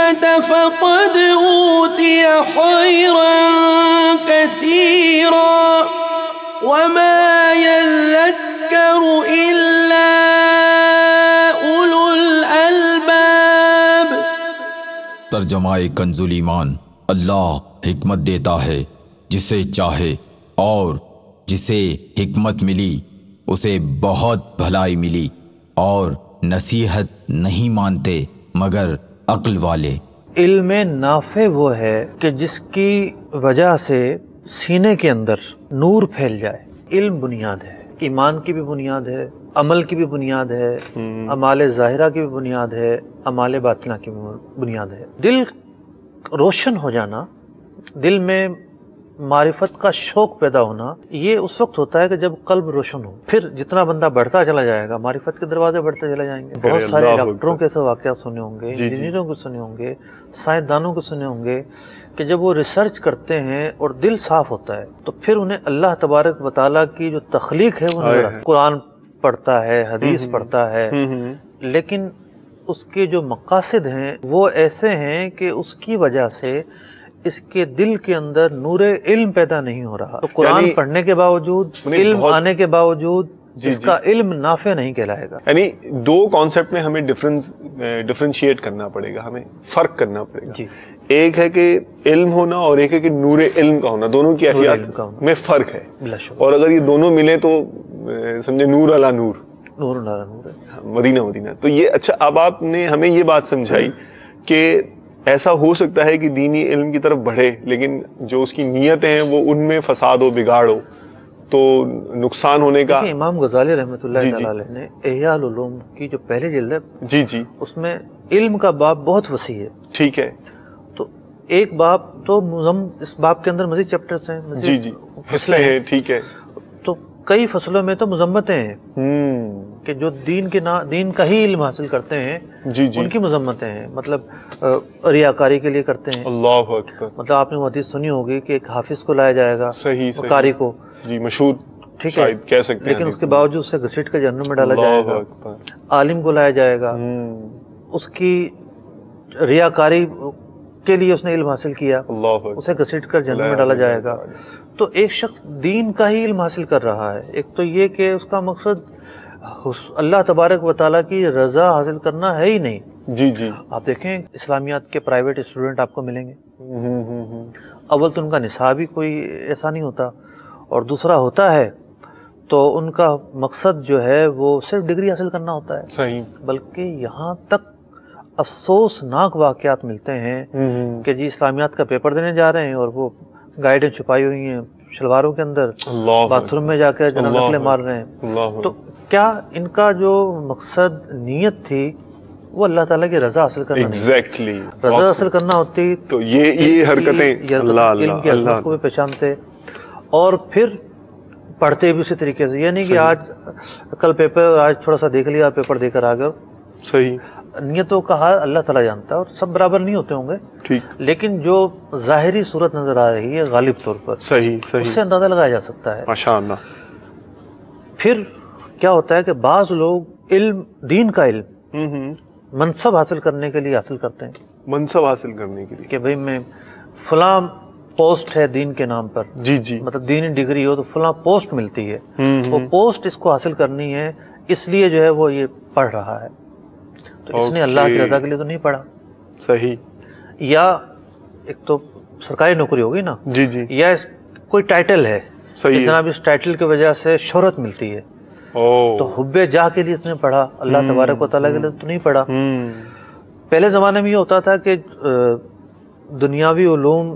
فقد أوتي خيرا كثيرا وما يذكر إلا أولو الألباب۔ ترجمہ کنز ایمان۔ اللہ حکمت دیتا ہے جسے چاہے، اور جسے حکمت ملی اسے بہت بھلائی ملی، اور نصیحت نہیں مانتے مگر عقل والے۔ علم نافع وہ ہے کہ جس کی وجہ سے سینے کے اندر نور پھیل جائے۔ علم بنیاد ہے، ایمان کی بھی بنیاد ہے، عمل کی بھی بنیاد ہے، اعمال ظاہرہ کی بھی بنیاد ہے، اعمال باطنہ کی بھی بنیاد ہے۔ دل روشن ہو جانا، دل میں معرفت کا شوق پیدا ہونا، یہ اس وقت ہوتا ہے کہ جب قلب روشن ہو۔ پھر جتنا بندہ بڑھتا چلا جائے گا معرفت کے دروازے بڑھتے چلے جائیں گے۔ بہت سارے ڈاکٹروں کے ایسے واقعات سنے ہوں گے، انجینئروں کو سنے ہوں گے، سائنسدانوں کو سنے ہوں گے کہ جب وہ ریسرچ کرتے ہیں اور دل صاف ہوتا ہے تو پھر انہیں اللہ تبارک و تعالیٰ کی جو تخلیق ہے وہ نظر آتی ہے۔ قرآن پڑھتا ہے، حدیث پڑھتا ہے، لیکن اس کے جو مقاصد ہیں وہ ایسے ہیں کہ اس کی وجہ سے اس کے دل کے اندر نور علم پیدا نہیں ہو رہا۔ تو قرآن پڑھنے کے باوجود، علم آنے کے باوجود اس کا علم نافع نہیں کہلائے گا۔ یعنی دو کانسیپٹ میں ہمیں ڈفرینشیٹ کرنا پڑے گا، ہمیں فرق کرنا پڑے گا۔ ایک ہے کہ علم ہونا اور ایک ہے کہ نور علم کا ہونا، دونوں کی کیفیت میں فرق ہے۔ اور اگر یہ دونوں ملے تو سمجھے نور علی نور، نور علی نور، مدینہ مدینہ۔ تو یہ اچھا، اب آپ نے ہمیں یہ بات سمجھائی کہ ایسا ہو سکتا ہے کہ دینی علم کی طرف بڑھے لیکن جو اس کی نیتیں ہیں وہ ان میں فساد ہو، بگاڑ ہو، تو نقصان ہونے کا۔ امام غزالی رحمۃ اللہ تعالی نے احیاء العلوم کی جو پہلی جلد ہے اس میں علم کا باب بہت وسیع ہے۔ ٹھیک ہے، تو ایک باب تو اس باب کے اندر مزید چیپٹرز ہیں، حصے ہیں، ٹھیک ہے۔ تو کئی فصلوں میں تو مذمتیں ہیں کہ جو دین کا ہی علم حاصل کرتے ہیں ان کی مذمتیں ہیں، مطلب ریاکاری کے لیے کرتے ہیں۔ اللہ اکبر۔ مطلب آپ نے وہ حدیث سنی ہوگی کہ ایک حافظ کو لایا جائے گا، قاری کو، مشہور، ٹھیک ہے، کہہ سکتے ہیں، لیکن اس کے باوجود اسے گھسیٹ کر جہنم میں ڈالا جائے گا۔ عالم کو لایا جائے گا، اس کی ریاکاری کے لیے اس نے علم حاصل کیا، اسے گھسیٹ کر جہنم میں ڈالا جائے گا۔ تو ایک شخص دین کا ہی علم حاصل کر رہا ہے، ایک تو یہ کہ اس کا مقصد اللہ تبارک و تعالیٰ کی رضا حاصل کرنا ہے ہی نہیں۔ آپ دیکھیں اسلامیات کے پرائیویٹ اسٹوڈنٹ آپ کو ملیں گے، اول تو ان کا نصاب ہی کوئی ایسا نہیں ہوتا، اور دوسرا ہوتا ہے تو ان کا مقصد جو ہے وہ صرف ڈگری حاصل کرنا ہوتا ہے۔ صحیح۔ بلکہ یہاں تک افسوسناک واقعات ملتے ہیں کہ جی اسلامیات کا پیپر دینے جا رہے ہیں اور وہ گائیڈیں چھپائی ہوئی ہیں شلواروں کے اندر، باتھ روم میں جا کے جناب نقلیں مار رہے ہیں۔ تو کیا ان کا جو مقصد نیت تھی وہ اللہ تعالیٰ کی رضا حاصل کرنا، رضا حاصل کرنا ہوتی تو یہ حرکتیں علم کی عظمت کو بھی پہچانتے اور پھر پڑھتے بھی اسی طریقے سے، یہ نہیں کہ آج کل پیپر، آج تھوڑا سا دیکھ لیا پیپر دے کر آ گئے۔ صحیح۔ نیتوں کا حال اللہ تعالیٰ جانتا ہے اور سب برابر نہیں ہوتے ہوں گے، ٹھیک، لیکن جو ظاہری صورت نظر آ رہی ہے غالب طور پر، صحیح، اس سے اندازہ لگایا جا سکتا ہے۔ ماشاءاللہ۔ پھر کیا ہوتا ہے کہ بعض لوگ علم، دین کا علم منصب حاصل کرنے کے لیے حاصل کرتے ہیں، منصب حاصل کرنے کے لیے، کہ بھئی میں فلاں پوسٹ ہے دین کے نام پر، مطلب دینی ڈگری ہو تو فلاں پوسٹ ملتی ہے، وہ پوسٹ اس کو حاصل کرنی ہے، اس لیے جو ہے وہ یہ پڑھ رہا ہے، تو اس نے اللہ کی رضا کے لیے تو نہیں پڑھا۔ صحیح۔ یا ایک تو سرکاری نوکری ہوگی نا، یا کوئی ٹائٹل ہے، جناب اس ٹائٹل کی وجہ سے شہرت ملتی ہے، تو حب جاہ کے لیے اس نے پڑھا، اللہ تبارک و تعالیٰ کے لیے تو نہیں پڑھا۔ پہلے زمانے میں یہ ہوتا تھا کہ دنیاوی علوم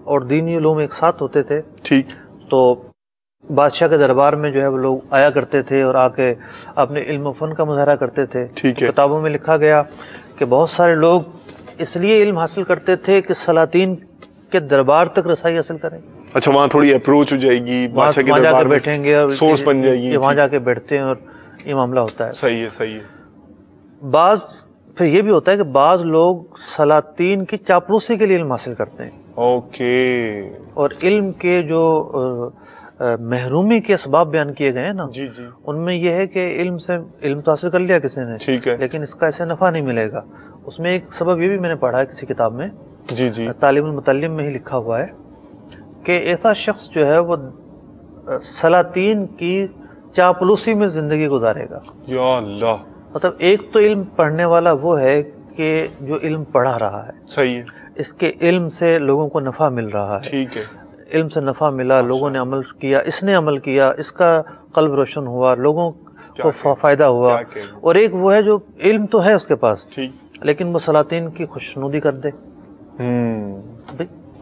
اور دینی علوم ایک ساتھ ہوتے تھے، ٹھیک، تو بادشاہ کے دربار میں جو ہے وہ لوگ آیا کرتے تھے اور آ کے اپنے علم و فن کا مظاہرہ کرتے تھے۔ کتابوں میں لکھا گیا کہ بہت سارے لوگ اس لیے علم حاصل کرتے تھے کہ سلاطین کے دربار تک رسائی حاصل کریں۔ اچھا، وہاں تھوڑی اپروچ ہو جائے گی، وہاں جا کے بیٹھیں گے اور سورس بن جائے گی، وہاں جا کے بیٹھتے ہیں اور یہ معاملہ ہوتا ہے۔ صحیح ہے، صحیح ہے۔ پھر یہ بھی ہوتا ہے کہ بعض لوگ سلاطین کی چاپلوسی کے لیے علم حاصل کرتے ہیں، اور علم کے جو محرومی کے اسباب بیان کیے گئے ہیں نا، ان میں یہ ہے کہ علم تو حاصل کر لیا کسی نے، لیکن اس کا ایسے نفع نہیں ملے گا، اس میں ایک سبب یہ بھی میں نے پڑھا ہے کسی کتاب میں، جی جی، تعلیم المتعلم میں ہی لکھا ہوا ہے کہ ایسا شخص جو ہے وہ سلاطین کی چاپلوسی میں زندگی گزارے گا. یا اللہ، مطلب ایک تو علم پڑھنے والا وہ ہے کہ جو علم پڑھا رہا ہے، صحیح ہے، اس کے علم سے لوگوں کو نفع مل رہا ہے، ٹھیک ہے، علم سے نفع ملا، لوگوں نے عمل کیا، اس نے عمل کیا، اس کا قلب روشن ہوا، لوگوں کو فائدہ ہوا. اور ایک وہ ہے جو علم تو ہے اس کے پاس ٹھیک، لیکن وہ سلاطین کی خوشنودی کر دے.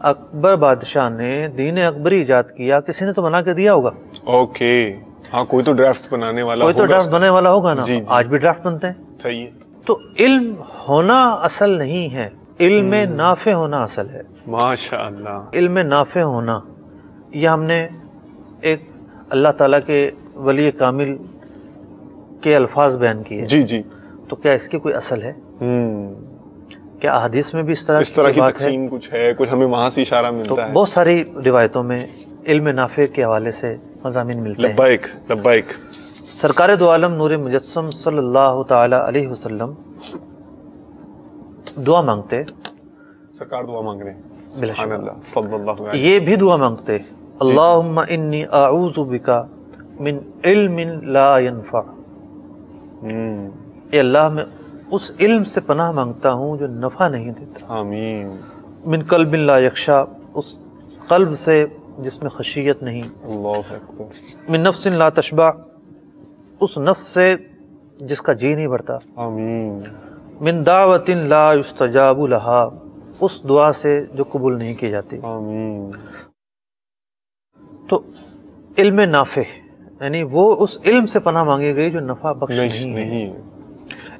اکبر بادشاہ نے دین اکبری ایجاد کیا، کسی نے تو بنا کے دیا ہوگا. اوکے، ہاں کوئی تو ڈرافٹ بنانے والا کوئی تو ڈرافٹ بنانے والا ہوگا نا. جی جی. آج بھی ڈرافٹ بنتے ہیں. صحیح ہے. تو علم ہونا اصل نہیں ہے، علم نافع ہونا اصل ہے. ماشاء اللہ. علم نافع ہونا، یہ ہم نے ایک اللہ تعالیٰ کے ولی کامل کے الفاظ بیان کیے. جی جی. تو کیا اس کی کوئی اصل ہے؟ کیا احادیث میں بھی اس طرح کی تقسیم کچھ ہے؟ کچھ ہمیں وہاں سے اشارہ ملتا ہے؟ بہت ساری روایتوں میں علم نافع کے حوالے سے مضامین ملتے ہیں. لبیک لبیک. سرکار دو عالم نور مجسم صلی اللہ تعالی علیہ وسلم دعا مانگتے. سرکار دعا مانگ رہے ہیں. سبحان اللہ، صلی اللہ علیہ. یہ بھی دعا مانگتے، اللہم انی اعوذ بکا من علم لا ینفع. اے اللہ، میں اس علم سے پناہ مانگتا ہوں جو نفع نہیں دیتا. آمین. من قلب لا یخشع، اس قلب سے جس میں خشیت نہیں. اللہ اکبر. من نفس لا تشبع، اس نفس سے جس کا جی نہیں بھرتا. آمین. من دعوت لا یستجاب لها، اس دعا سے جو قبول نہیں کی جاتی. آمین. تو علم نافع یعنی وہ اس علم سے پناہ مانگی گئی جو نفع بخش نہیں.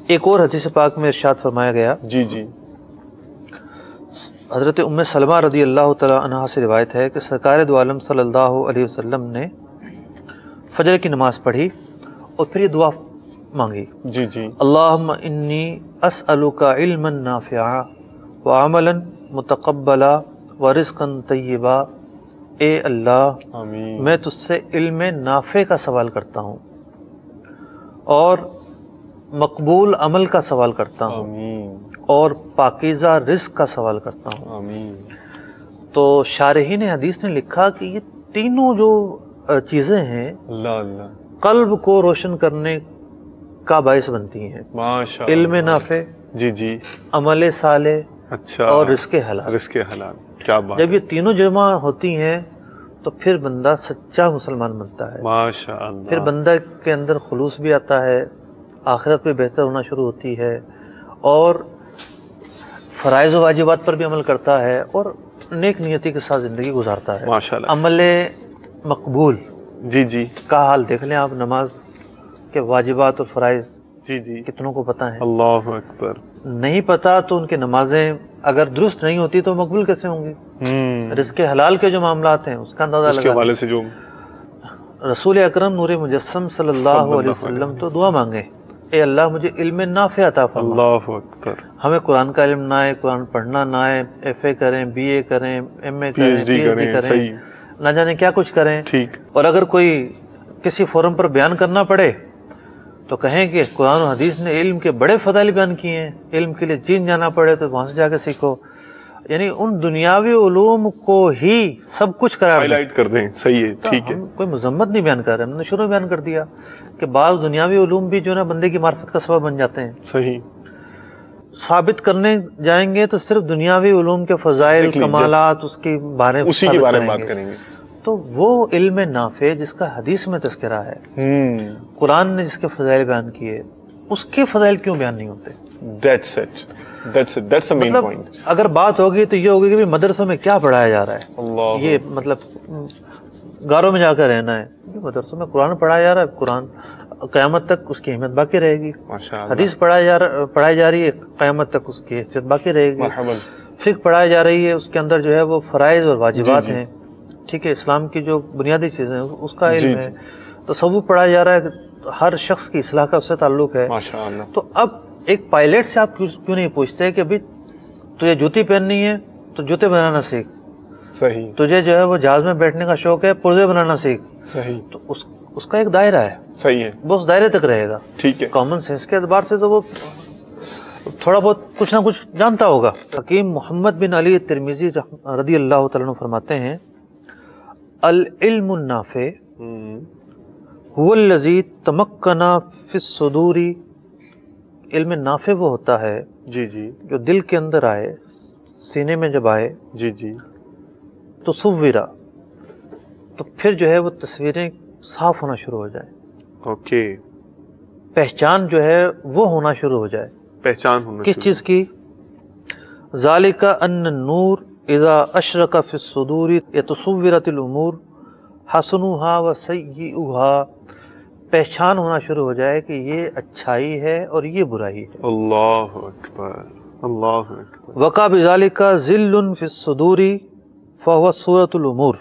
ایک اور حدیث پاک میں ارشاد فرمایا گیا. جی جی. حضرت ام سلمہ رضی اللہ تعالی عنہا سے روایت ہے کہ سرکار دو عالم صلی اللہ علیہ وسلم نے فجر کی نماز پڑھی اور پھر یہ دعا مانگی. جی جی. اللہم انی اسألک علما نافعا وعملا متقبلا ورزقا طیبا. اے اللہ، آمین. میں تجھ سے علم نافع کا سوال کرتا ہوں اور مقبول عمل کا سوال کرتا ہوں. آمین. اور پاکیزہ رزق کا سوال کرتا ہوں. آمین. تو شارحین حدیث نے لکھا کہ یہ تینوں جو چیزیں ہیں اللہ اللہ قلب کو روشن کرنے کا باعث بنتی ہیں. ماشاء علم نافع، جی جی، عمل صالح، اچھا، اور رزق حلال. رزق حلال. کیا بات. جب یہ تینوں جمع ہوتی ہیں تو پھر بندہ سچا مسلمان بنتا ہے. ماشاء اللہ. پھر بندہ کے اندر خلوص بھی آتا ہے، آخرت پہ بہتر ہونا شروع ہوتی ہے، اور فرائض و واجبات پر بھی عمل کرتا ہے، اور نیک نیتی کے ساتھ زندگی گزارتا ہے. ماشاء اللہ. عمل مقبول جی جی کا حال دیکھ لیں آپ. نماز کے واجبات اور فرائض جی جی. کتنوں کو پتہ ہے؟ اللہ اکبر. نہیں پتہ تو ان کی نمازیں اگر درست نہیں ہوتی تو مقبول کیسے ہوں گی؟ رزق حلال کے جو معاملات ہیں اس کا اندازہ اس کے حوالے سے جو رسول اکرم نور مجسم صلی اللہ علیہ وسلم تو دعا مانگے، اے اللہ مجھے علم نافع عطا فرما. اللہ اکبر. ہمیں قرآن کا علم نہ آئے، قرآن پڑھنا نہ آئے، ایف اے کریں، بی اے کریں، ایم اے کریں، پی ایچ ڈی کریں، صحیح، نہ جانے کیا کچھ کریں. ٹھیک. اور اگر کوئی کسی فورم پر بیان کرنا پڑے تو کہیں کہ قرآن و حدیث نے علم کے بڑے فضائل بیان کیے ہیں، علم کے لیے چین جانا پڑے تو وہاں سے جا کے سیکھو. یعنی ان دنیاوی علوم کو ہی سب کچھ قرار ہائی لائٹ کر دیں. صحیح ہے، ٹھیک ہے. کوئی مذمت نہیں بیان کر رہے، ہم نے شروع بیان کر دیا کہ بعض دنیاوی علوم بھی جو نا بندے کی معرفت کا سبب بن جاتے ہیں. صحیح. ثابت کرنے جائیں گے تو صرف دنیاوی علوم کے فضائل، کمالات، اس کے بارے اسی کے بارے میں بات کریں گے. تو وہ علم نافع جس کا حدیث میں تذکرہ ہے، قرآن نے جس کے فضائل بیان کیے، اس کے فضائل کیوں بیان نہیں ہوتے؟ That's it. That's the main point. اگر بات ہوگی تو یہ ہوگی کہ مدرسوں میں کیا پڑھایا جا رہا ہے. اللہ. یہ مطلب گاروں میں جا کر رہنا ہے. مدرسوں میں قرآن پڑھایا جا رہا ہے، قرآن قیامت تک اس کی اہمیت باقی رہے گی. حدیث پڑھائی جا رہی ہے، قیامت تک اس کی حیثیت باقی رہے گی. فقہ پڑھائی جا رہی ہے، اس کے اندر جو ہے وہ فرائض اور واجبات ہیں. ٹھیک ہے، اسلام کی جو بنیادی چیزیں ہیں اس کا علم ہے. تصوف پڑھایا جا رہا ہے، ہر شخص کی اصلاح کا اس سے تعلق ہے. ماشاءاللہ. تو اب ایک پائلٹ سے آپ کیوں نہیں پوچھتے کہ بھائی تجھے جوتی پہننی ہے تو جوتے بنانا سیکھ. صحیح. تجھے جو ہے وہ جہاز میں بیٹھنے کا شوق ہے، پرزے بنانا سیکھ. صحیح. تو اس کا ایک دائرہ ہے. صحیح ہے. وہ اس دائرے تک رہے گا. ٹھیک ہے. کامن سینس کے اعتبار سے تو وہ تھوڑا بہت کچھ نہ کچھ جانتا ہوگا. حکیم محمد بن علی ترمذی رضی اللہ تعالیٰ عنہ فرماتے ہیں العلم النافع هو الذی تمکن فی الصدور. علم نافع وہ ہوتا ہے جی جی جو دل کے اندر آئے، سینے میں جب آئے جی جی تو صورا، تو پھر جو ہے وہ تصویریں صاف ہونا شروع ہو جائے. اوکے. پہچان جو ہے وہ ہونا شروع ہو جائے. پہچان ہونا کس چیز کی؟ ذالک ان النور اذا اشرق فی الصدور یتصورت الامور حسنها و سیئها. پہچان ہونا شروع ہو جائے کہ یہ اچھائی ہے اور یہ برائی ہے. اللہ اکبر اللہ اکبر. وقع بذالک ذل فی الصدور فهو صورت الامور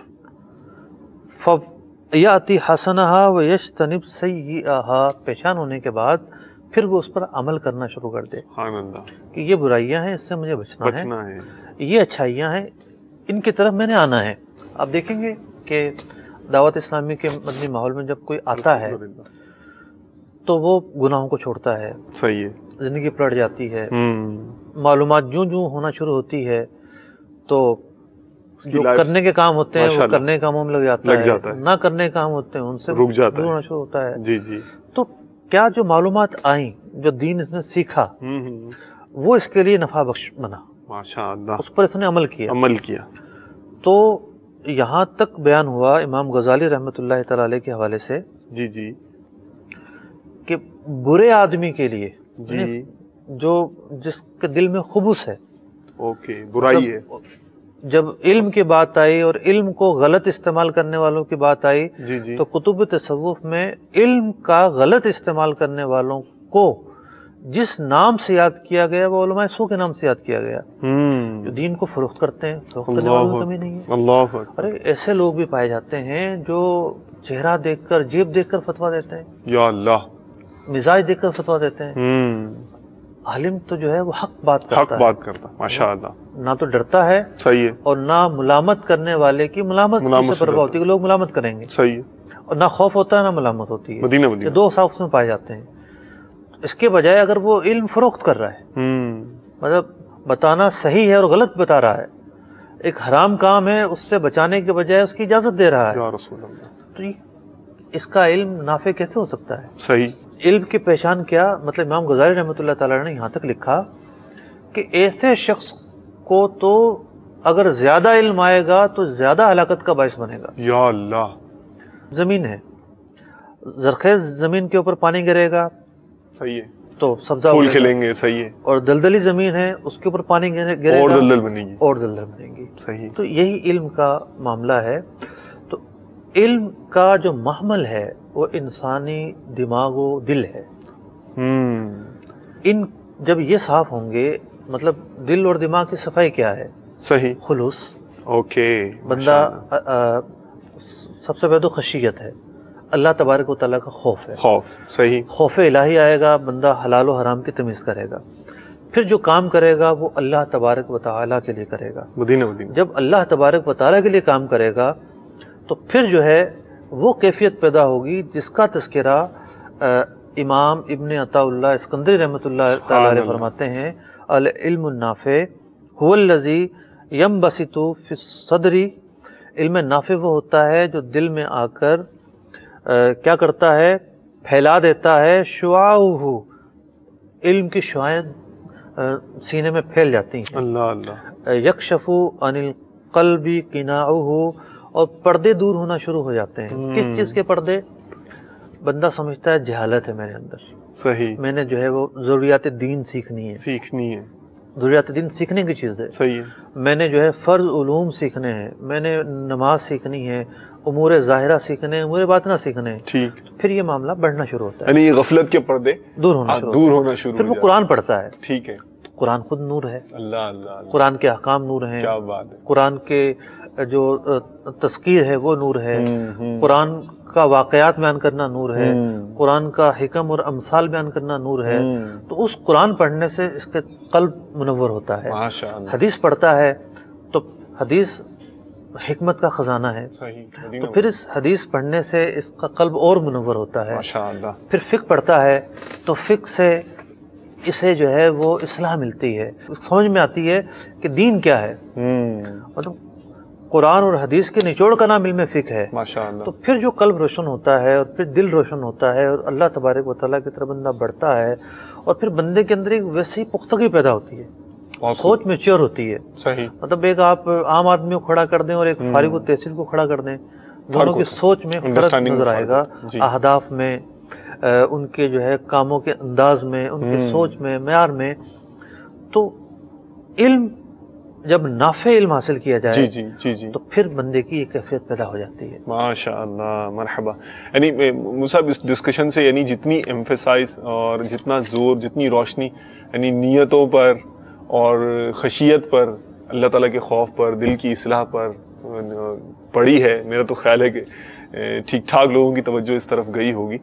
فیأتی حسنها و یجتنب سیئها. پہچان ہونے کے بعد پھر وہ اس پر عمل کرنا شروع کر دے سبحان اللہ کہ یہ برائیاں ہیں، اس سے مجھے بچنا ہے، یہ اچھائیاں ہیں، ان کی طرف میں نے آنا ہے. آپ دیکھیں گے کہ دعوت اسلامی کے مدنی ماحول میں جب کوئی آتا ہے تو وہ گناہوں کو چھوڑتا ہے. صحیح ہے. زندگی پلٹ جاتی ہے. معلومات جوں جوں ہونا شروع ہوتی ہے تو جو کرنے کے کام ہوتے ہیں وہ کرنے کے کاموں میں لگ جاتا ہے، نہ کرنے کے کام ہوتے ہیں ان سے رک جاتا ہونا شروع ہوتا ہے. جی جی. تو کیا جو معلومات آئیں، جو دین اس نے سیکھا، وہ اس کے لیے نفع بخش بنا. ماشاء اللہ. اس پر اس نے عمل کیا. تو یہاں تک بیان ہوا امام غزالی رحمۃ اللہ تعالی علیہ کے حوالے سے جی جی کہ برے آدمی کے لیے جی جو جس کے دل میں خبث ہے، اوکے، برائی ہے، جب علم کی بات آئی اور علم کو غلط استعمال کرنے والوں کی بات آئی جی جی تو کتب تصوف میں علم کا غلط استعمال کرنے والوں کو جس نام سے یاد کیا گیا وہ علماء سو کے نام سے یاد کیا گیا، جو دین کو فروخت کرتے ہیں. فروخت کرنے والوں کی کمی نہیں ہے. اللہ. ارے ایسے لوگ بھی پائے جاتے ہیں جو چہرہ دیکھ کر، جیب دیکھ کر فتویٰ دیتے ہیں، یا اللہ، مزاج دیکھ کر فتویٰ دیتے ہیں. عالم تو جو ہے وہ حق بات کرتا ہے، ماشاء اللہ، نہ تو ڈرتا ہے، صحیح ہے، اور نہ ملامت کرنے والے کی ملامت سے پرواہ ہوتی ہے کہ لوگ ملامت کریں گے، صحیح ہے، اور نہ خوف ہوتا ہے نہ ملامت ہوتی ہے. مدینہ یہ دو صاف اس میں پائے جاتے ہیں. اس کے بجائے اگر وہ علم فروخت کر رہا ہے، مطلب بتانا صحیح ہے اور غلط بتا رہا ہے، ایک حرام کام ہے، اس سے بچانے کے بجائے اس کی اجازت دے رہا ہے، یا رسول اللہ، تو اس کا علم نافع کیسے ہو سکتا ہے؟ صحیح. علم کی پہچان کیا؟ مطلب امام غزالی رحمۃ اللہ تعالی نے یہاں تک لکھا کہ ایسے شخص کو تو اگر زیادہ علم آئے گا تو زیادہ ہلاکت کا باعث بنے گا. یا اللہ. زمین ہے، زرخیز زمین کے اوپر پانی گرے گا، صحیح ہے، تو سبزہ پھول کھلیں گے، صحیح ہے، اور دلدلی زمین ہے اس کے اوپر پانی گرے گا اور دلدل بنے گی، اور دلدل بنے گی. صحیح. تو یہی علم کا معاملہ ہے. تو علم کا جو محمل ہے وہ انسانی دماغ و دل ہے. ان جب یہ صاف ہوں گے، مطلب دل اور دماغ کی صفائی کیا ہے؟ صحیح، خلوص. اوکے. بندہ سب سے پہلے تو خشیت ہے، اللہ تبارک و تعالیٰ کا خوف ہے. خوف، صحیح. خوف الہی آئے گا، بندہ حلال و حرام کی تمیز کرے گا. پھر جو کام کرے گا وہ اللہ تبارک و تعالیٰ کے لیے کرے گا. مدینہ. جب اللہ تبارک و تعالیٰ کے لیے کام کرے گا تو پھر جو ہے وہ کیفیت پیدا ہوگی جس کا تذکرہ امام ابن عطا اللہ اسکندری رحمۃ اللہ تعالی علیہ فرماتے ہیں العلم النافع هو الذی ینبسط فی الصدر. علم نافع وہ ہوتا ہے جو دل میں آ کر کیا کرتا ہے؟ پھیلا دیتا ہے. شعاعہ، علم کی شعائیں سینے میں پھیل جاتی ہیں. اللہ اللہ. یکشف عن القلب قناعہ، اور پردے دور ہونا شروع ہو جاتے ہیں. کس چیز کے پردے؟ بندہ سمجھتا ہے جہالت ہے میرے اندر، صحیح، میں نے جو ہے وہ ضروریات دین سیکھنی ہے، ضروریات دین سیکھنے کی چیز ہے. صحیح ہے. میں نے جو ہے فرض علوم سیکھنے ہیں، میں نے نماز سیکھنی ہے، امور ظاہرہ سیکھنے ہیں، امور باطنہ سیکھنے ہیں. ٹھیک. پھر یہ معاملہ بڑھنا شروع ہوتا ہے، یعنی یہ غفلت کے پردے دور ہونا شروع. پھر وہ قرآن پڑھتا ہے. ٹھیک ہے. قرآن خود نور ہے. اللہ اللہ. قرآن کے احکام نور ہیں. کیا بات ہے. قرآن کے جو تذکیر ہے وہ نور ہے. قرآن کا واقعات بیان کرنا نور ہے. قرآن کا حکم اور امثال بیان کرنا نور ہے. تو اس قرآن پڑھنے سے اس کے قلب منور ہوتا ہے. حدیث پڑھتا ہے تو حدیث حکمت کا خزانہ ہے. تو پھر اس حدیث پڑھنے سے اس کا قلب اور منور ہوتا ہے. پھر فقہ پڑھتا ہے تو فقہ سے اسے جو ہے وہ اصلاح ملتی ہے، سمجھ میں آتی ہے کہ دین کیا ہے، مطلب قرآن اور حدیث کے نچوڑ کا نام علم فقہ ہے ماشاءاللہ۔ تو پھر جو قلب روشن ہوتا ہے اور پھر دل روشن ہوتا ہے اور اللہ تبارک و تعالیٰ کی طرف بندہ بڑھتا ہے اور پھر بندے کے اندر ایک ویسی پختگی پیدا ہوتی ہے، سوچ میچور ہوتی ہے۔ صحیح، مطلب ایک آپ عام آدمی کو کھڑا کر دیں اور ایک فارغ التحصیل کو کھڑا کر دیں، دونوں کی سوچ میں فرق نظر آئے گا، اہداف میں، ان کے جو ہے کاموں کے انداز میں، ان کی سوچ میں، معیار میں۔ تو علم جب نافع علم حاصل کیا جائے تو پھر بندے کی ایک کیفیت پیدا ہو جاتی ہے۔ ماشاءاللہ، مرحبا۔ یعنی مصعب اس ڈسکشن سے یعنی جتنی ایمفیسائز اور جتنا زور، جتنی روشنی یعنی نیتوں پر اور خشیت پر، اللہ تعالیٰ کے خوف پر، دل کی اصلاح پر پڑی ہے، میرا تو خیال ہے کہ ٹھیک ٹھاک لوگوں کی توجہ اس طرف گئی ہوگی۔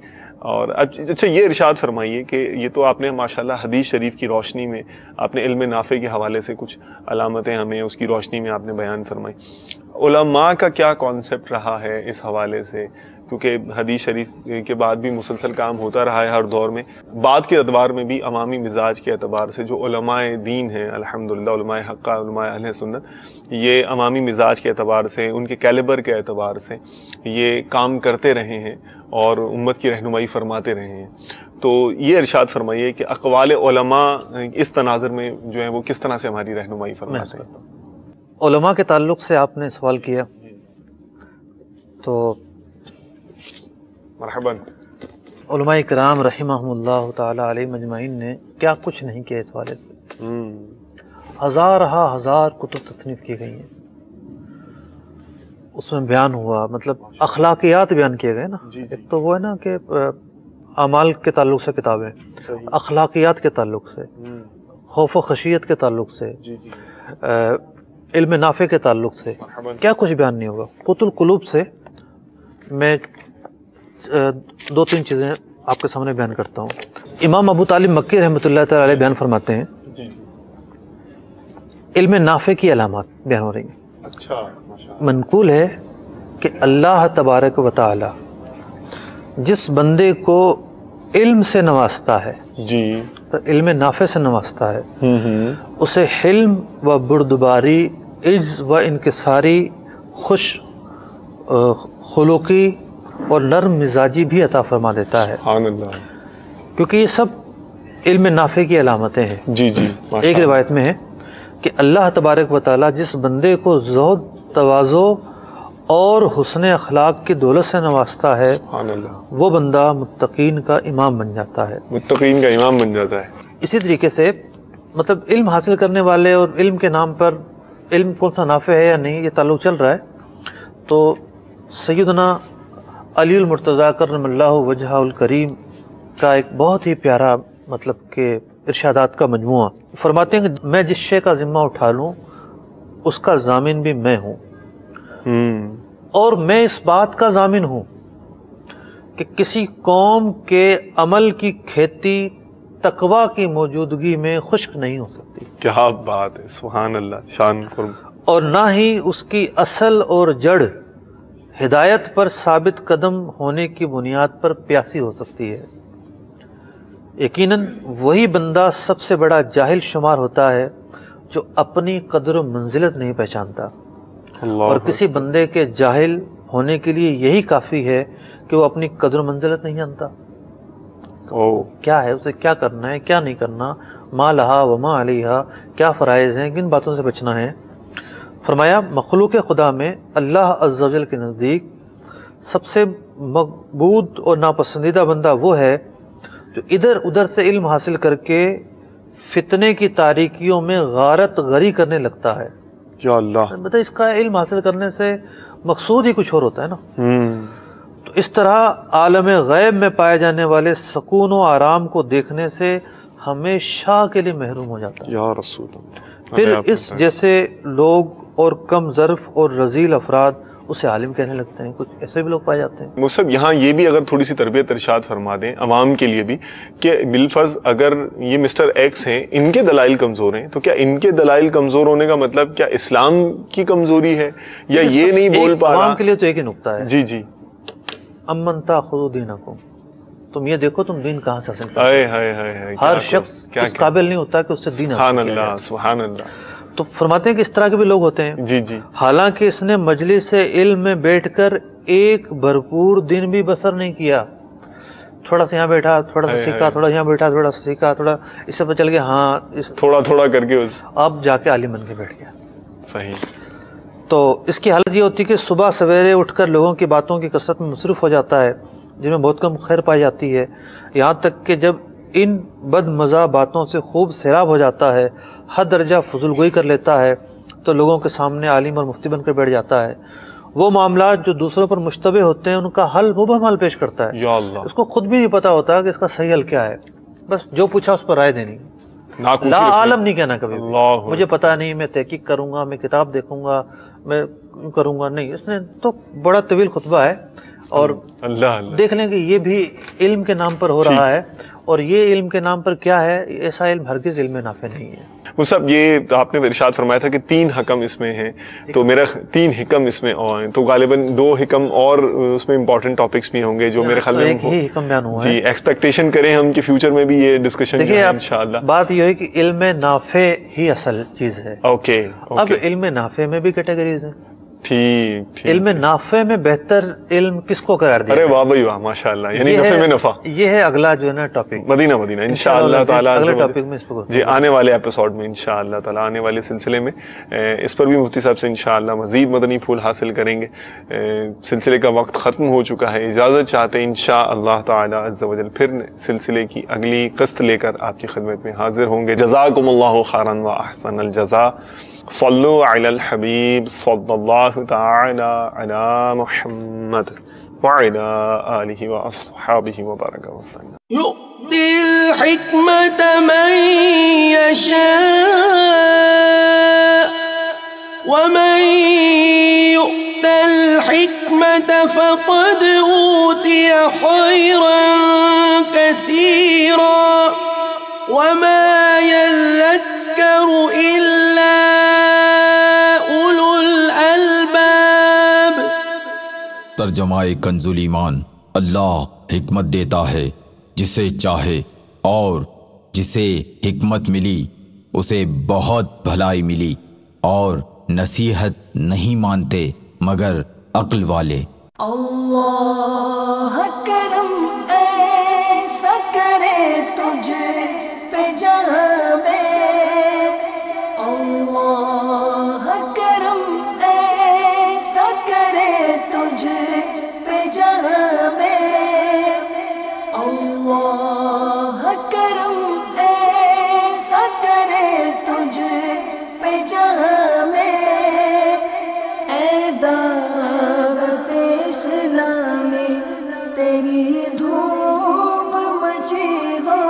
اور اچھا یہ ارشاد فرمائیے کہ یہ تو آپ نے ماشاءاللہ حدیث شریف کی روشنی میں آپ نے علم نافع کے حوالے سے کچھ علامتیں ہمیں اس کی روشنی میں آپ نے بیان فرمائی، علماء کا کیا کانسیپٹ رہا ہے اس حوالے سے؟ کیونکہ حدیث شریف کے بعد بھی مسلسل کام ہوتا رہا ہے ہر دور میں، بعد کے ادوار میں بھی عوامی مزاج کے اعتبار سے جو علماء دین ہیں الحمدللہ، علماء حقہ، علماء اہل سنت، یہ عوامی مزاج کے اعتبار سے، ان کے کیلیبر کے اعتبار سے یہ کام کرتے رہے ہیں اور امت کی رہنمائی فرماتے رہے ہیں۔ تو یہ ارشاد فرمائیے کہ اقوال علماء اس تناظر میں جو ہے وہ کس طرح سے ہماری رہنمائی فرماتے ہیں؟ علماء کے تعلق سے آپ نے سوال کیا تو مرحبا۔ علماء کرام رحمہم اللہ تعالی علیہ مجمعین نے کیا کچھ نہیں کیا اس حوالے سے، ہزار کتب تصنیف کی گئی ہیں، اس میں بیان ہوا، مطلب اخلاقیات بیان کیے گئے نا، ایک تو وہ ہے نا کہ اعمال کے تعلق سے کتابیں، اخلاقیات کے تعلق سے، خوف و خشیت کے تعلق سے، علم نافع کے تعلق سے، کیا کچھ بیان نہیں ہوگا۔ قوت القلوب سے میں دو تین چیزیں آپ کے سامنے بیان کرتا ہوں۔ امام ابو طالب مکی رحمۃ اللہ تعالی علیہ بیان فرماتے ہیں، علم نافع کی علامات بیان ہو رہی ہیں۔ اچھا، منقول ہے کہ اللہ تبارک و تعالی جس بندے کو علم سے نوازتا ہے، علم نافع سے نوازتا ہے، اسے حلم و بردباری، عجز و انکساری، خوش خلقی اور نرم مزاجی بھی عطا فرما دیتا ہے، سبحان اللہ، کیونکہ یہ سب علم نافع کی علامتیں ہیں۔ ایک روایت میں ہے کہ اللہ تبارک و تعالی جس بندے کو زہد، تواضع اور حسن اخلاق کی دولت سے نوازتا ہے، سبحان اللہ، وہ بندہ متقین کا امام بن جاتا ہے، متقین کا امام بن جاتا ہے۔ اسی طریقے سے مطلب علم حاصل کرنے والے اور علم کے نام پر علم کون سا نافع ہے یا نہیں، یہ تعلق چل رہا ہے۔ تو سیدنا علی المرتضیٰ کرم اللہ وجہہ الکریم کا ایک بہت ہی پیارا مطلب کہ ارشادات کا مجموعہ فرماتے ہیں کہ میں جس شے کا ذمہ اٹھا لوں اس کا ضامن بھی میں ہوں، اور میں اس بات کا ضامن ہوں کہ کسی قوم کے عمل کی کھیتی تقویٰ کی موجودگی میں خشک نہیں ہو سکتی۔ کیا بات ہے، سبحان اللہ، شان قرب۔ اور نہ ہی اس کی اصل اور جڑ ہدایت پر ثابت قدم ہونے کی بنیاد پر پیاسی ہو سکتی ہے۔ یقیناً وہی بندہ سب سے بڑا جاہل شمار ہوتا ہے جو اپنی قدر و منزلت نہیں پہچانتا، اور کسی بندے کے جاہل ہونے کے لیے یہی کافی ہے کہ وہ اپنی قدر و منزلت نہیں جانتا، کیا ہے، اسے کیا کرنا ہے، کیا نہیں کرنا، ما لہا وما علیہا، کیا فرائض ہیں، کن باتوں سے بچنا ہے۔ فرمایا مخلوق خدا میں اللہ عز و جل کے نزدیک سب سے مقبول اور ناپسندیدہ بندہ وہ ہے جو ادھر ادھر سے علم حاصل کر کے فتنے کی تاریکیوں میں غارت غری کرنے لگتا ہے۔ یا اللہ، مطلب اس کا علم حاصل کرنے سے مقصود ہی کچھ اور ہوتا ہے نا۔ تو اس طرح عالم غیب میں پائے جانے والے سکون و آرام کو دیکھنے سے ہمیشہ کے لیے محروم ہو جاتا ہے۔ یا رسول اللہ، پھر اس جیسے لوگ اور کم ظرف اور رذیل افراد اسے عالم کہنے لگتے ہیں، کچھ ایسے بھی لوگ پائے جاتے ہیں۔ مصعب یہاں یہ بھی اگر تھوڑی سی تربیت ارشاد فرما دیں عوام کے لیے بھی کہ بالفرض اگر یہ مسٹر ایکس ہیں، ان کے دلائل کمزور ہیں، تو کیا ان کے دلائل کمزور ہونے کا مطلب کیا اسلام کی کمزوری ہے یا یہ نہیں بول پا رہا؟ عوام کے لیے تو ایک ہی نقطہ ہے، جی امن تاخذوا دینکم، تم یہ دیکھو تم دین کہاں سے حاصل کرتے ہو. ہر شخص اس قابل نہیں ہوتا کہ اس سے دین حاصل کیا جائے. سبحان اللہ. تو فرماتے ہیں کہ اس طرح کے بھی لوگ ہوتے ہیں. جی جی. حالانکہ اس نے مجلس علم میں بیٹھ کر ایک بھرپور دن بھی بسر نہیں کیا. تھوڑا سا یہاں بیٹھا, تھوڑا سا سیکھا, تھوڑا یہاں بیٹھا, تھوڑا سا سیکھا, تھوڑا اس سے پتہ چل گیا ہاں تھوڑا تھوڑا کر کے اب جا کے عالم بن کے بیٹھ گیا. صحیح. تو اس کی حالت یہ ہوتی ہے کہ صبح سویرے اٹھ کر لوگوں کی باتوں کی کثرت میں مصروف ہو جاتا ہے جن میں بہت کم خیر پائی جاتی ہے, یہاں تک کہ جب ان بد مزہ باتوں سے خوب سیراب ہو جاتا ہے, حد درجہ فضول گوئی کر لیتا ہے, تو لوگوں کے سامنے عالم اور مفتی بن کر بیٹھ جاتا ہے. وہ معاملات جو دوسروں پر مشتبہ ہوتے ہیں ان کا حل مبہم حل پیش کرتا ہے. یا اللہ. اس کو خود بھی نہیں پتا ہوتا کہ اس کا صحیح حل کیا ہے, بس جو پوچھا اس پر رائے دینی. لا عالم نہیں کہنا کبھی, مجھے پتا نہیں, میں تحقیق کروں گا, میں کتاب دیکھوں گا, میں کروں گا, نہیں. اس نے تو بڑا طویل خطبہ ہے اور دیکھ لیں کہ یہ بھی علم کے نام پر ہو رہا ہے, اور یہ علم کے نام پر کیا ہے, ایسا علم ہرگز علم نافع نہیں ہے. وہ سب یہ آپ نے ارشاد فرمایا تھا کہ 3 حکم اس میں ہیں, تو میرا 3 حکم اس میں اور ہیں, تو غالباً 2 حکم اور اس میں امپورٹنٹ ٹاپکس بھی ہوں گے جو میرے خیال میں ایک ہی حکم بیان ہوا ہے. جی, ایکسپیکٹیشن کریں ہم کہ فیوچر میں بھی یہ ڈسکشن دیکھیے انشاءاللہ. بات یہ ہے کہ علم نافع ہی اصل چیز ہے. اوکے. اب علم نافع میں بھی کیٹیگریز ہیں. ٹھیک. علم نافع میں بہتر علم کس کو قرار دیا؟ ارے واہ بھائی واہ, ماشاءاللہ, یعنی نفع میں نفع. یہ ہے اگلا جو ہے نا ٹاپک, مدینہ انشاءاللہ تعالی اگلے ٹاپک میں اس پر جی آنے والے ایپیسوڈ میں انشاءاللہ تعالی, آنے والے سلسلے میں اس پر بھی مفتی صاحب سے انشاءاللہ مزید مدنی پھول حاصل کریں گے. سلسلے کا وقت ختم ہو چکا ہے, اجازت چاہتے ہیں انشاءاللہ تعالی عز و جل پھر سلسلے کی اگلی قسط لے کر آپ کی خدمت میں حاضر ہوں گے. جزاکم اللہ خیرا و احسن الجزاء. صلو علی الحبیب صلی اللہ تعالی علی محمد وعلی آلہ واصحابہ وبارک وسلم. يؤتي الحكمة من يشاء ومن يؤت الحكمة فقد أوتي خيرا كثيرا وما يذكر إلا أولو الألباب. ترجمہ کنز ایمان. اللہ حکمت دیتا ہے جسے چاہے, اور جسے حکمت ملی اسے بہت بھلائی ملی, اور نصیحت نہیں مانتے مگر عقل والے. اللہ کرم ایسا کرے تجھ پہ جہاں میں, اللہ کرم ایسا کرے تجھ پہ جہاں میں, اللہ کرم ایسا کرے تجھ پہ جہاں میں. اے دعوت اسلامی تیری دھوم مچی ہو,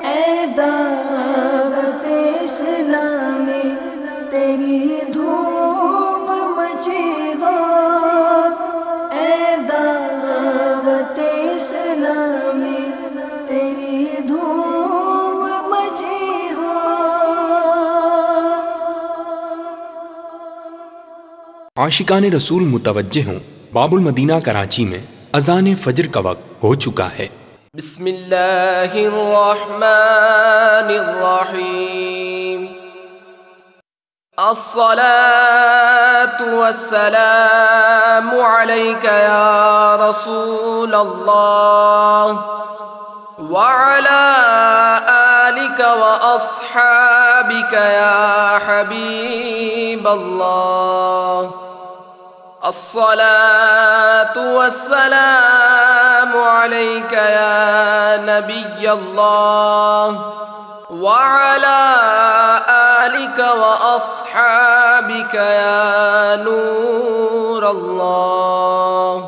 اے دعوت اسلامی تیری دھوم مچی ہو, اے دعوت اسلامی تیری دھوم مچی ہو. عاشقان رسول متوجہ ہوں, باب المدینہ کراچی میں اذان فجر کا وقت ہو چکا ہے. بسم اللہ الرحمن الرحیم. الصلاة والسلام علیک یا رسول اللہ وعلى آلک واصحابک یا حبیب اللہ. الصلاة والسلام عليك يا نبي الله وعلى آلك وأصحابك يا نور الله.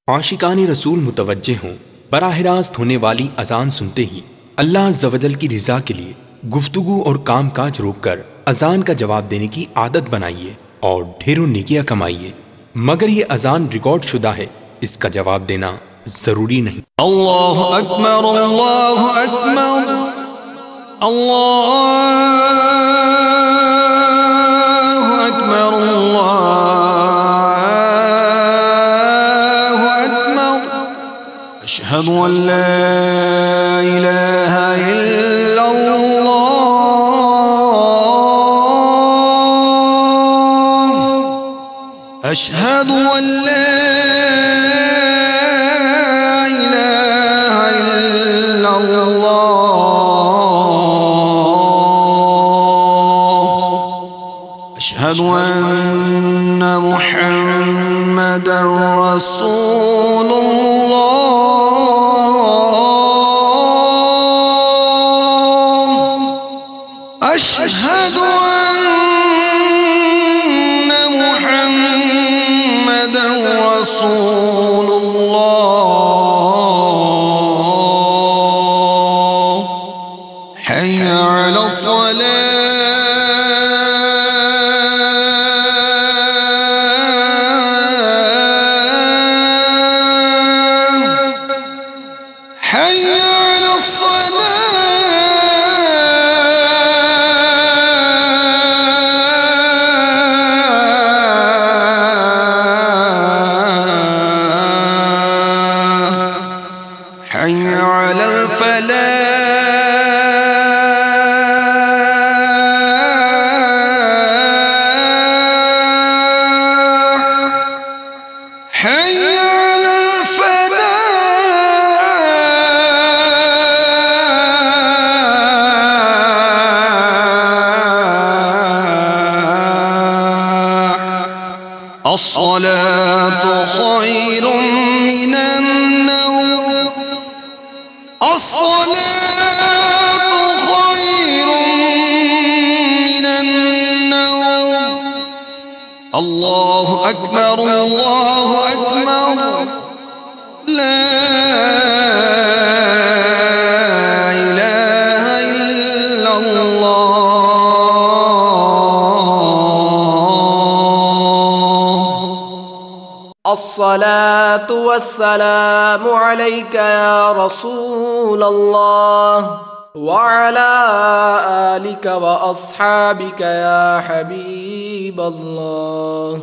عاشقان رسول متوجہ ہوں, براہ راست ہونے والی اذان سنتے ہی اللہ عز و جل کی رضا کے لیے گفتگو اور کام کاج روک کر اذان کا جواب دینے کی عادت بنائیے اور ڈھیروں نیکیاں کمائیے. مگر یہ اذان ریکارڈ شدہ ہے, اس کا جواب دینا ضروری نہیں. اللہ اکبر اللہ اکبر اللہ اکبر اللہ اکبر. اشہد أشهد أن لا إله إلا الله أشهد أن محمدا رسول الله أشهد أن محمدا رسول الله حي على الصلاة خير من النوم الصلاة خير من النوم الله أكبر الله أكبر لا إله إلا الله الصلاة والسلام عليك يا رسول الله وعلى آلك وأصحابك يا حبيب الله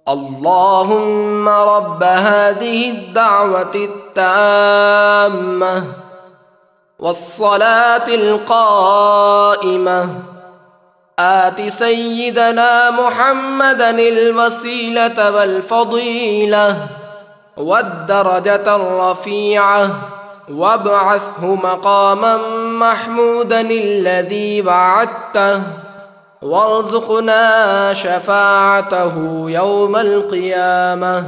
اللهم رب هذه الدعوة التامة والصلاة القائمة آت سيدنا محمدا الوسيلة والفضيلة والدرجة الرفيعة وابعثه مقاما محمودا الذي وعدته وارزقنا شفاعته يوم القيامة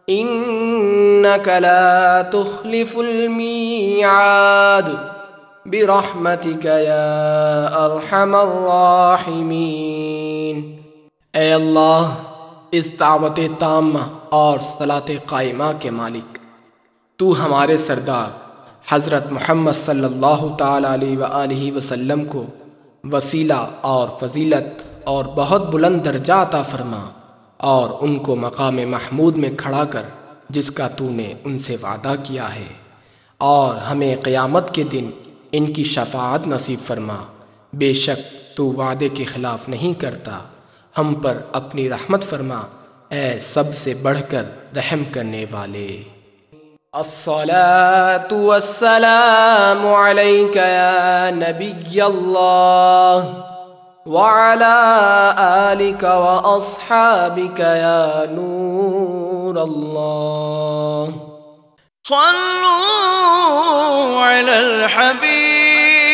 إنك لا تخلف الميعاد برحمتك يا ارحم الراحمین۔ اے اللہ، اس دعوت تامہ اور صلاۃ قائمہ کے مالک، تو ہمارے سردار حضرت محمد صلی اللہ تعالی علیہ وآلہ وسلم کو وسیلہ اور فضیلت اور بہت بلند درجہ عطا فرما اور ان کو مقام محمود میں کھڑا کر جس کا تو نے ان سے وعدہ کیا ہے، اور ہمیں قیامت کے دن ان کی شفاعت نصیب فرما۔ بے شک تو وعدے کے خلاف نہیں کرتا، ہم پر اپنی رحمت فرما، اے سب سے بڑھ کر رحم کرنے والے۔ الصلاة والسلام عليك يا نبي الله وعلى آلك وأصحابك يا نور الله صلوا على الحبيب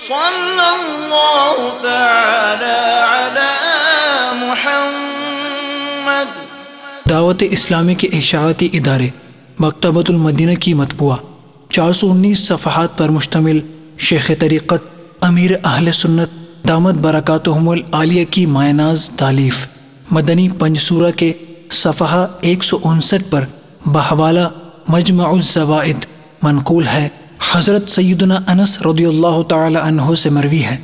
صلى الله تعالى على محمد۔ دعوت اسلامی کے اشاعتی ادارے مکتبۃ المدینہ کی مطبوعہ 419 صفحات پر مشتمل شیخ طریقت امیر اہل سنت دامت برکاتہم العالیہ کی مائناز تالیف مدنی پنجسورہ کے صفحہ 159 پر بحوالہ مجمع الزوائد منقول ہے۔ حضرت سیدنا انس رضی اللہ تعالی عنہ سے مروی ہے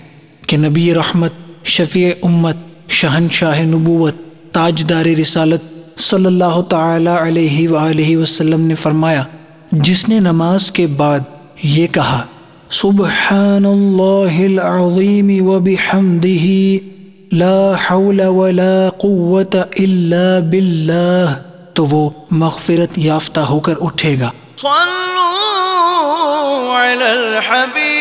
کہ نبی رحمت، شفیع امت، شہنشاہ نبوت، تاجدار رسالت صلی اللہ تعالی علیہ وآلہ وسلم نے فرمایا، جس نے نماز کے بعد یہ کہا سبحان اللہ العظیم وبحمدہ لا حول ولا قوة الا باللہ، تو وہ مغفرت یافتہ ہو کر اٹھے گا۔ صلوا علی الحبیب